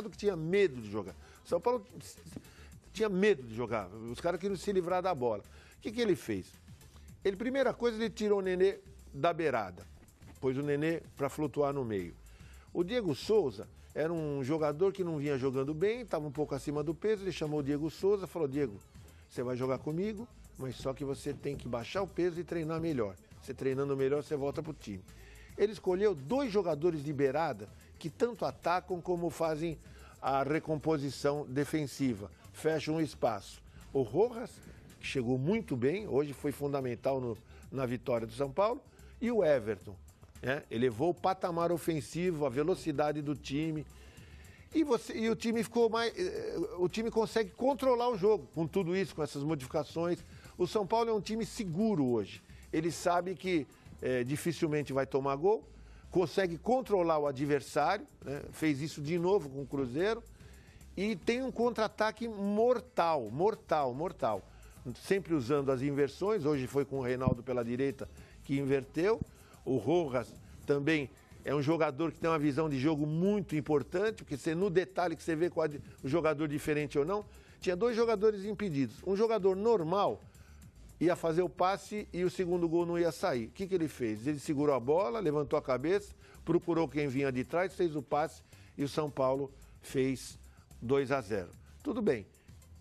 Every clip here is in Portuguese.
que tinha medo de jogar. São Paulo tinha medo de jogar. Os caras queriam se livrar da bola. O que ele fez? Primeira coisa, ele tirou o Nenê da beirada. Pôs o Nenê para flutuar no meio. O Diego Souza era um jogador que não vinha jogando bem, estava um pouco acima do peso. Ele chamou o Diego Souza e falou: Diego, você vai jogar comigo, mas só que você tem que baixar o peso e treinar melhor. Você treinando melhor, você volta para o time. Ele escolheu 2 jogadores de beirada que tanto atacam como fazem a recomposição defensiva, fecham o espaço. O Rojas, que chegou muito bem, hoje foi fundamental na vitória do São Paulo, e o Everton. Elevou o patamar ofensivo, a velocidade do time. E o time ficou mais. O time consegue controlar o jogo com tudo isso, com essas modificações. O São Paulo é um time seguro hoje. Ele sabe que dificilmente vai tomar gol, consegue controlar o adversário, né? Fez isso de novo com o Cruzeiro, e tem um contra-ataque mortal. Sempre usando as inversões. Hoje foi com o Reinaldo pela direita que inverteu. O Rojas também é um jogador que tem uma visão de jogo muito importante, porque no detalhe que você vê o jogador diferente ou não, tinha 2 jogadores impedidos. Um jogador normal ia fazer o passe e o segundo gol não ia sair. O que ele fez? Ele segurou a bola, levantou a cabeça, procurou quem vinha de trás, fez o passe e o São Paulo fez 2-0. Tudo bem.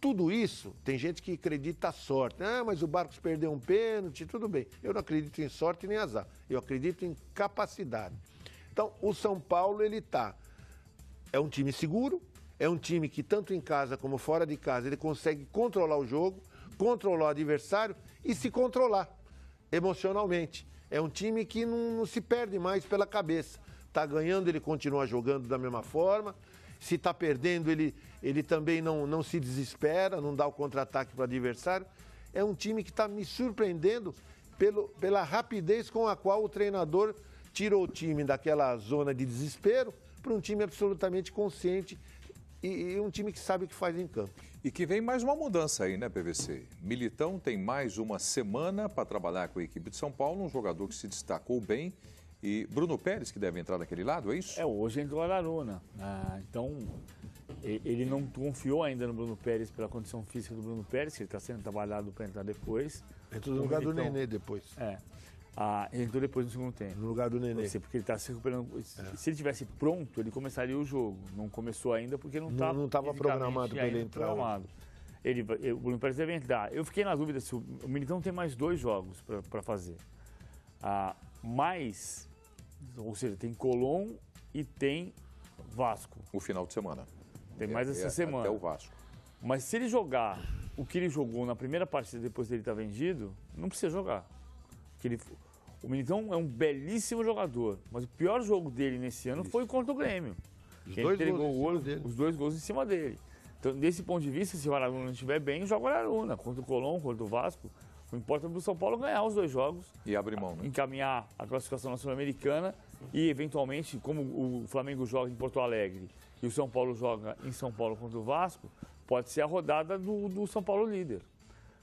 Tudo isso, tem gente que acredita sorte. Mas o Barcos perdeu um pênalti, tudo bem. Eu não acredito em sorte nem azar. Eu acredito em capacidade. Então, o São Paulo, é um time seguro, é um time que tanto em casa como fora de casa, ele consegue controlar o jogo, controlar o adversário e se controlar emocionalmente. É um time que não se perde mais pela cabeça. Está ganhando, ele continua jogando da mesma forma. Se está perdendo, ele também não se desespera, não dá o contra-ataque para o adversário. É um time que está me surpreendendo pela rapidez com a qual o treinador tirou o time daquela zona de desespero para um time absolutamente consciente e um time que sabe o que faz em campo. E que vem mais uma mudança aí, né, PVC? Militão tem mais uma semana para trabalhar com a equipe de São Paulo, um jogador que se destacou bem. E Bruno Pérez, que deve entrar naquele lado, é isso? Hoje entrou o Araruna. Então, ele não confiou ainda no Bruno Pérez pela condição física do Bruno Pérez, que ele está sendo trabalhado para entrar depois. Entrou no lugar do Nenê depois. Ele entrou depois no segundo tempo. No lugar do Nenê. Porque ele está se recuperando. Se ele tivesse pronto, ele começaria o jogo. Não começou ainda porque não estava programado para ele entrar. O Bruno Pérez deve entrar. Eu fiquei na dúvida se o Militão tem mais 2 jogos para fazer. Ou seja, tem Colón e tem Vasco. O final de semana. Tem mais essa semana. Até o Vasco. Mas se ele jogar o que ele jogou na primeira partida depois dele estar vendido, não precisa jogar. O Militão é um belíssimo jogador, mas o pior jogo dele nesse ano foi contra o Grêmio. Ele entregou os 2 gols em cima dele. Então, desse ponto de vista, se o Araruna não estiver bem, joga o Araruna. Contra o Colón, contra o Vasco. O importante é para o São Paulo ganhar os 2 jogos. E abrir mão, né? Encaminhar a classificação na Sul-Americana e, eventualmente, como o Flamengo joga em Porto Alegre e o São Paulo joga em São Paulo contra o Vasco, pode ser a rodada do São Paulo líder.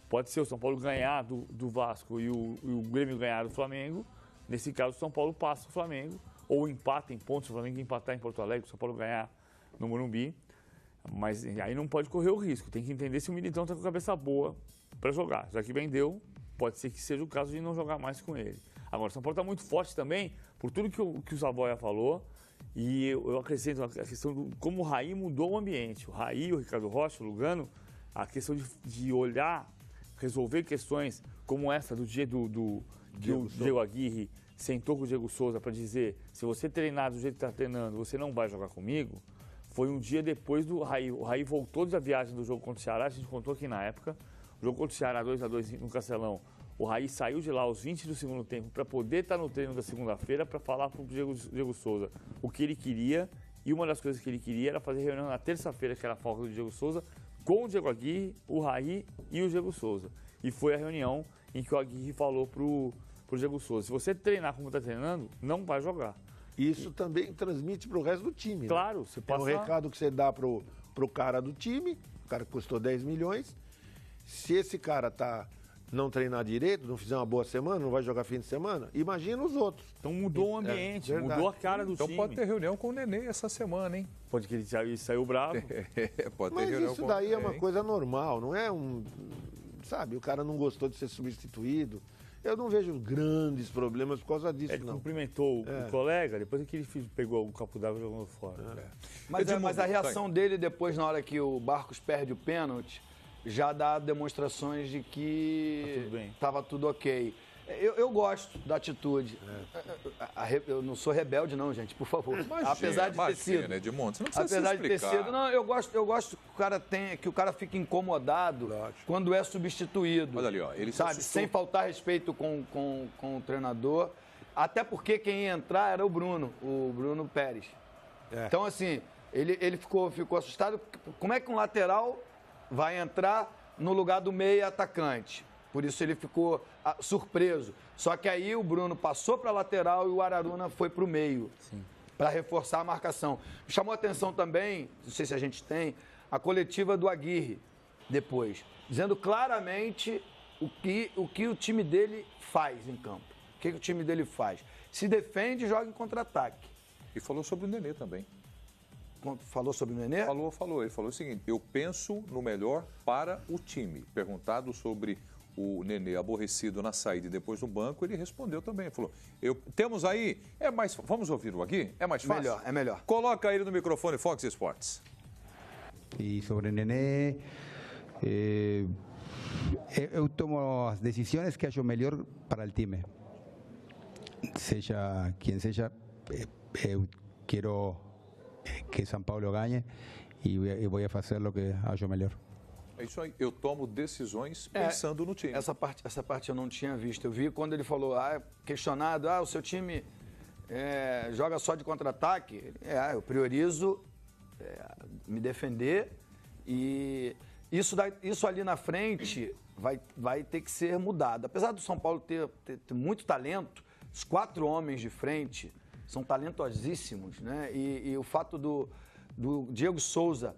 Pode ser o São Paulo ganhar do Vasco e o Grêmio ganhar do Flamengo. Nesse caso, o São Paulo passa o Flamengo ou empata em pontos, o Flamengo empatar em Porto Alegre, o São Paulo ganhar no Morumbi. Mas aí não pode correr o risco. Tem que entender se o Militão está com a cabeça boa para jogar. Já que vendeu, pode ser que seja o caso de não jogar mais com ele. Agora, o São Paulo está muito forte também, por tudo que o Savoia falou, e eu acrescento a questão de como o Raí mudou o ambiente. O Raí, o Ricardo Rocha, o Lugano, a questão de olhar, resolver questões como essa do dia do Diego Aguirre sentou com o Diego Souza para dizer: se você treinar do jeito que está treinando, você não vai jogar comigo. Foi um dia depois do Raí. O Raí voltou da viagem do jogo contra o Ceará, a gente contou aqui na época. O jogo contra o Ceará 2-2 no Castelão. O Raí saiu de lá aos 20 do segundo tempo para poder estar no treino da segunda-feira para falar para o Diego Souza o que ele queria. E uma das coisas que ele queria era fazer reunião na terça-feira, que era a folga do Diego Souza, com o Diego Aguirre, o Raí e o Diego Souza. E foi a reunião em que o Aguirre falou para o Diego Souza: se você treinar como está treinando, não vai jogar. Isso também transmite para o resto do time. Claro, né? você passa... É um recado que você dá pro cara do time, o cara que custou 10 milhões. Se esse cara tá não treinar direito, não fizer uma boa semana, não vai jogar fim de semana, imagina os outros. Então mudou o ambiente, mudou a cara do time. Então pode ter reunião com o Nenê essa semana, hein? Pode que ele saiu bravo. Pode ter Mas reunião isso com daí o Nenê, é uma hein? coisa normal, não é um... Sabe, o cara não gostou de ser substituído. Eu não vejo grandes problemas por causa disso, Ele não. cumprimentou o colega, depois que ele pegou o copo d'água e jogou fora. Mas a reação dele depois, na hora que o Barcos perde o pênalti, já dá demonstrações de que Tá tudo bem. estava tudo ok. Eu gosto da atitude. Eu não sou rebelde, não, gente, por favor. Apesar de ter sido. Edmundo, você não precisa Apesar se de ter explicar. sido. Não, eu gosto que o cara fique incomodado quando é substituído. Olha ali, ó, ele se sabe, assustou. sem faltar respeito com o treinador. Até porque quem ia entrar era o Bruno Pérez. Então, assim, ele ficou assustado. Como é que um lateral vai entrar no lugar do meia atacante? Por isso ele ficou surpreso. Só que aí o Bruno passou para a lateral e o Araruna foi para o meio, para reforçar a marcação. Chamou a atenção também, não sei se a gente tem, a coletiva do Aguirre depois, dizendo claramente o que o time dele faz em campo. O que o time dele faz? Se defende e joga em contra-ataque. E falou sobre o Nenê também. Falou sobre o Nenê? Falou. Ele falou o seguinte: eu penso no melhor para o time. Perguntado sobre o Nenê aborrecido na saída e depois no banco, ele respondeu também. Ele falou: temos aí, vamos ouvir o Agui? É mais fácil? É melhor. Coloca ele no microfone Fox Sports. E sobre Nenê, eu tomo as decisões que acho melhor para o time. Seja quem seja, eu quero que São Paulo ganhe e vou fazer o que acho melhor. É isso aí, eu tomo decisões pensando no time. Essa parte eu não tinha visto. Eu vi quando ele falou, questionado, o seu time joga só de contra-ataque. Eu priorizo me defender e isso ali na frente vai ter que ser mudado. Apesar do São Paulo ter muito talento, os 4 homens de frente são talentosíssimos, né? E o fato do Diego Souza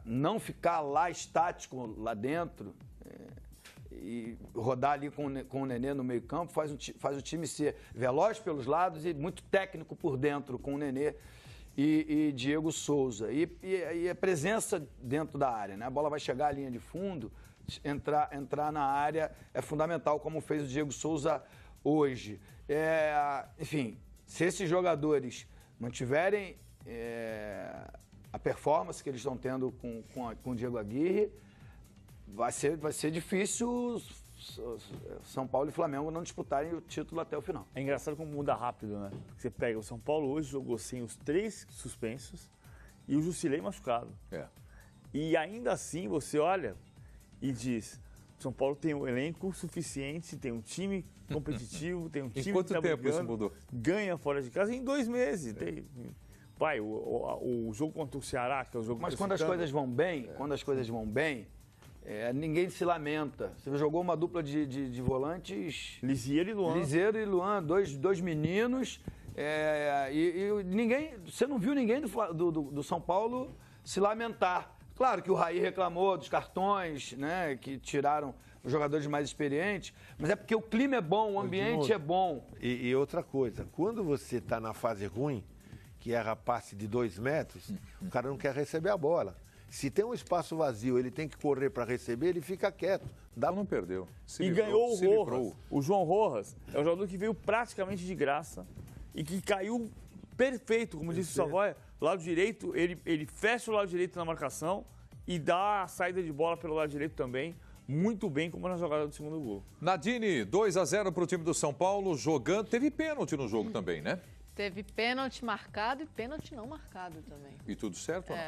não ficar lá estático lá dentro e rodar ali com o Nenê no meio campo faz o time ser veloz pelos lados e muito técnico por dentro com o Nenê e Diego Souza. E a presença dentro da área, né? A bola vai chegar à linha de fundo, entrar na área é fundamental, como fez o Diego Souza hoje. Enfim, se esses jogadores mantiverem a performance que eles estão tendo com o Diego Aguirre, vai ser difícil São Paulo e Flamengo não disputarem o título até o final. É engraçado como muda rápido, né? Você pega o São Paulo hoje, jogou sem os 3 suspensos e o Jusilei machucado. E ainda assim você olha e diz, São Paulo tem um elenco suficiente, tem um time competitivo, tem um time Em quanto que tá tempo brigando, isso mudou? ganha fora de casa em 2 meses. Pai, o jogo contra o Ceará, que é o jogo... Mas quando as coisas vão bem, ninguém se lamenta. Você jogou uma dupla de volantes... Liseiro e Luan. Dois meninos. Ninguém... Você não viu ninguém do São Paulo se lamentar. Claro que o Raí reclamou dos cartões, né, que tiraram os jogadores mais experientes, mas é porque o clima é bom, o ambiente é bom. E outra coisa, quando você está na fase ruim, que erra passe de 2 metros, o cara não quer receber a bola. Se tem um espaço vazio, ele tem que correr para receber, ele fica quieto. Não perdeu. Ganhou o Rojas. O João Rojas é um jogador que veio praticamente de graça e que caiu perfeito, como disse o Savoia, lado direito, ele fecha o lado direito na marcação e dá a saída de bola pelo lado direito também, muito bem, como na jogada do segundo gol. Nadine, 2-0 para o time do São Paulo, jogando. Teve pênalti no jogo também, né? Teve pênalti marcado e pênalti não marcado também. E tudo certo ou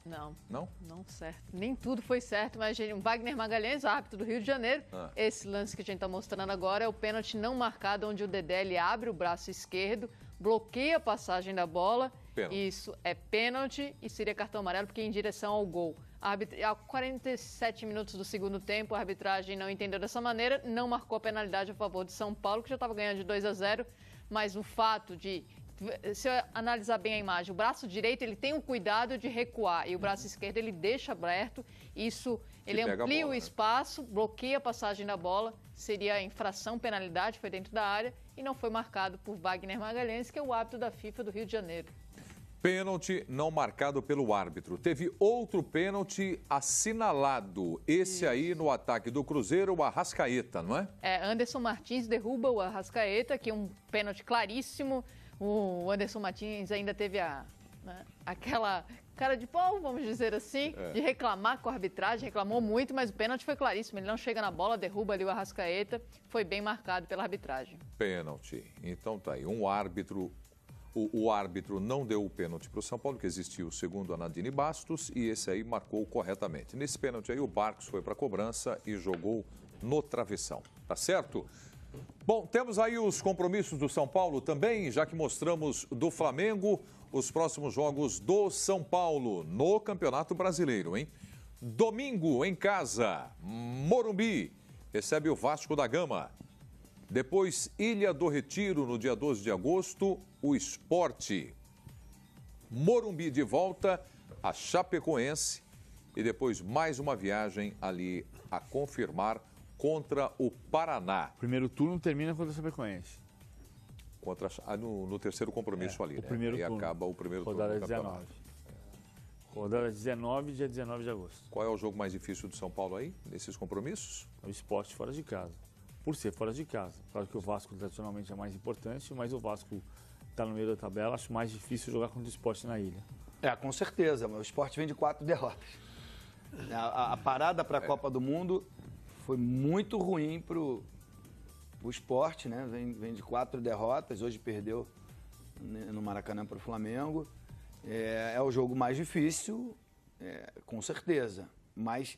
não? Não? Não certo. Nem tudo foi certo, mas o Wagner Magalhães, árbitro do Rio de Janeiro, esse lance que a gente está mostrando agora é o pênalti não marcado, onde o Dedé ele abre o braço esquerdo, bloqueia a passagem da bola. Pênalti. Isso é pênalti e seria cartão amarelo porque é em direção ao gol. A 47 minutos do segundo tempo, a arbitragem não entendeu dessa maneira, não marcou a penalidade a favor de São Paulo, que já estava ganhando de 2-0, mas o fato de se eu analisar bem a imagem, o braço direito ele tem um cuidado de recuar e o braço esquerdo ele deixa aberto. Isso ele amplia o espaço, bloqueia a passagem da bola. Seria infração, penalidade, foi dentro da área e não foi marcado por Wagner Magalhães, que é o árbitro da FIFA do Rio de Janeiro. Pênalti não marcado pelo árbitro. Teve outro pênalti assinalado. Esse aí no ataque do Cruzeiro, o Arrascaeta, não é? Anderson Martins derruba o Arrascaeta, que é um pênalti claríssimo. O Anderson Martins ainda teve aquela cara de pau, vamos dizer assim, de reclamar com a arbitragem, reclamou muito, mas o pênalti foi claríssimo. Ele não chega na bola, derruba ali o Arrascaeta, foi bem marcado pela arbitragem. Pênalti. Então tá aí, um árbitro... O árbitro não deu o pênalti para o São Paulo, que existiu segundo a Nadine Bastos, e esse aí marcou corretamente. Nesse pênalti aí, o Barcos foi para a cobrança e jogou no travessão. Tá certo? Bom, temos aí os compromissos do São Paulo também, já que mostramos do Flamengo os próximos jogos do São Paulo no Campeonato Brasileiro, hein? Domingo, em casa, Morumbi recebe o Vasco da Gama. Depois, Ilha do Retiro, no dia 12 de agosto, o Sport. Morumbi de volta, a Chapecoense. E depois mais uma viagem ali a confirmar contra o Paraná. Primeiro turno termina contra a Chapecoense. No terceiro compromisso ali, o né? primeiro E turno. acaba o primeiro Rodada turno do campeonato. 19. Rodada 19, dia 19 de agosto. Qual é o jogo mais difícil do São Paulo aí, nesses compromissos? O Sport fora de casa. Por ser fora de casa. Claro que o Vasco tradicionalmente é mais importante, mas o Vasco está no meio da tabela. Acho mais difícil jogar contra o Sport na ilha. Com certeza. O Sport vem de 4 derrotas. A parada para a Copa do Mundo foi muito ruim para o Sport, né? Vem de 4 derrotas. Hoje perdeu no Maracanã para o Flamengo. É o jogo mais difícil, com certeza. Mas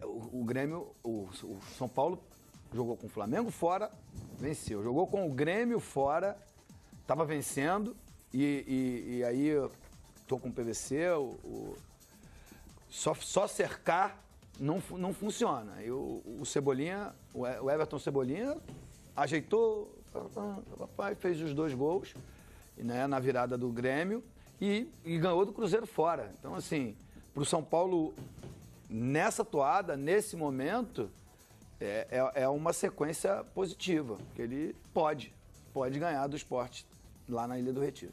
o Grêmio, o São Paulo jogou com o Flamengo fora, venceu. Jogou com o Grêmio fora, estava vencendo. E aí eu tô com o PVC, só cercar não funciona. E o Cebolinha, o Everton Cebolinha, ajeitou, fez os 2 gols, né, na virada do Grêmio e ganhou do Cruzeiro fora. Então, assim, para o São Paulo, nessa toada, nesse momento, é uma sequência positiva, que ele pode ganhar do Sport lá na Ilha do Retiro.